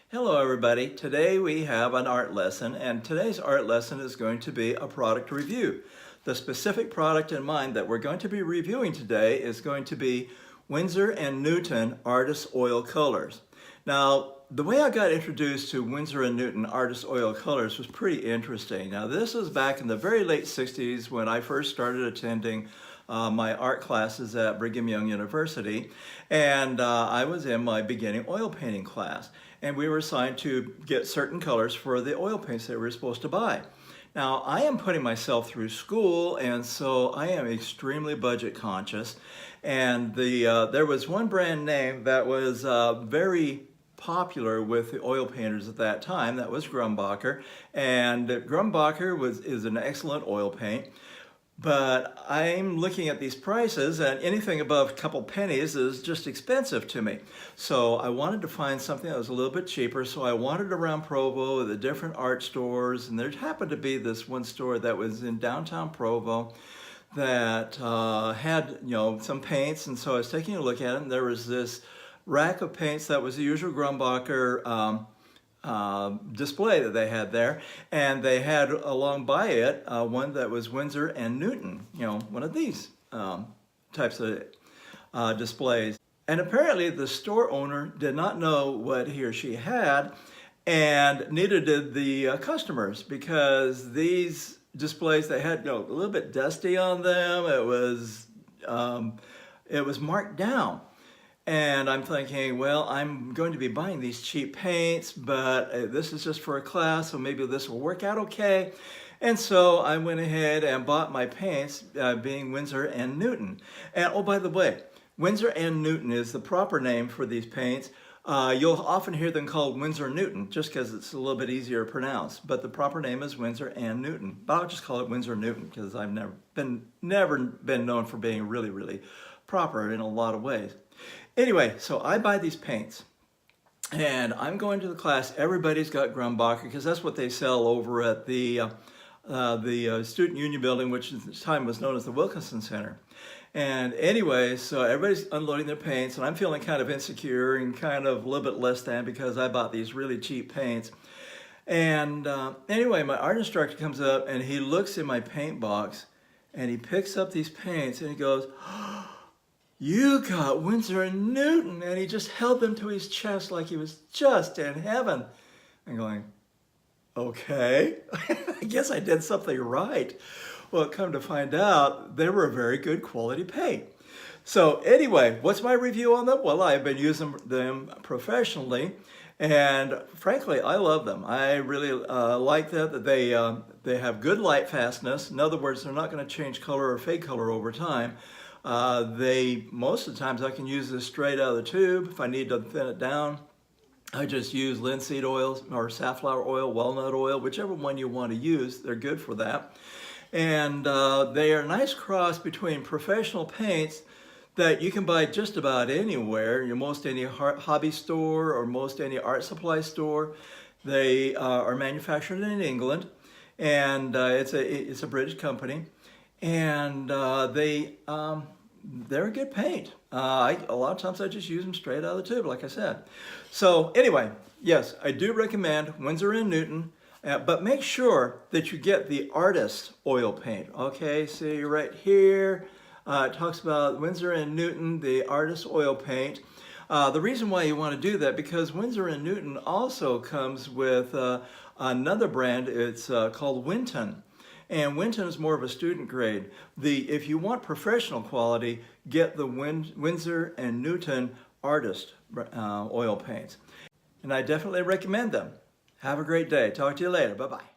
Hello everybody. Today we have an art lesson, and today's art lesson is going to be a product review. The specific product in mind that we're going to be reviewing today is going to be Winsor & Newton Artist Oil Colors. Now, the way I got introduced to Winsor & Newton Artist Oil Colors was pretty interesting. Now, this was back in the very late 60s when I first started attending my art classes at Brigham Young University, and I was in my beginning oil painting class, and we were assigned to get certain colors for the oil paints that we were supposed to buy. Now, I am putting myself through school, and so I am extremely budget conscious, and there was one brand name that was very popular with the oil painters at that time. That was Grumbacher, and Grumbacher is an excellent oil paint. But I'm looking at these prices, and anything above a couple pennies is just expensive to me. So I wanted to find something that was a little bit cheaper, so I wandered around Provo, the different art stores, and there happened to be this one store that was in downtown Provo that had, some paints, and so I was taking a look at it, and there was this rack of paints that was the usual Grumbacher display that they had there, and they had along by it one that was Winsor & Newton, one of these types of displays. And apparently the store owner did not know what he or she had, and neither did the customers, because these displays, they had a little bit dusty on them. It was marked down. And I'm thinking, well, I'm going to be buying these cheap paints, but this is just for a class, so maybe this will work out okay. And so I went ahead and bought my paints, being Winsor & Newton. And oh, by the way, Winsor & Newton is the proper name for these paints. You'll often hear them called Winsor Newton, just because it's a little bit easier to pronounce. But the proper name is Winsor & Newton. But I'll just call it Winsor Newton, because I've never been known for being really, really proper in a lot of ways. Anyway, so I buy these paints, and I'm going to the class. Everybody's got Grumbacher, because that's what they sell over at the Student Union Building, which at the time was known as the Wilkinson Center. And anyway, so everybody's unloading their paints, and I'm feeling kind of insecure and kind of a little bit less than, because I bought these really cheap paints. And anyway, my art instructor comes up, and he looks in my paint box, and he picks up these paints, and he goes, "You got Winsor & Newton," and he just held them to his chest like he was just in heaven. I'm going, okay, I guess I did something right. Well, come to find out, they were a very good quality paint. So anyway, what's my review on them? Well, I've been using them professionally, and frankly, I love them. I really like that they have good light fastness. In other words, they're not going to change color or fade color over time. Most of the times I can use this straight out of the tube. If I need to thin it down, I just use linseed oils or safflower oil, walnut oil, whichever one you want to use. They're good for that. And they are a nice cross between professional paints that you can buy just about anywhere, most any hobby store or most any art supply store. They are manufactured in England, and it's a British company, and they're a good paint. A lot of times I just use them straight out of the tube, like I said. So anyway, yes, I do recommend Winsor & Newton, but make sure that you get the artist oil paint. Okay, see right here, it talks about Winsor & Newton, the artist oil paint. The reason why you want to do that, because Winsor & Newton also comes with another brand. It's called Winton. And Winton is more of a student grade. If you want professional quality, get the Winsor & Newton Artist oil paints. And I definitely recommend them. Have a great day. Talk to you later. Bye-bye.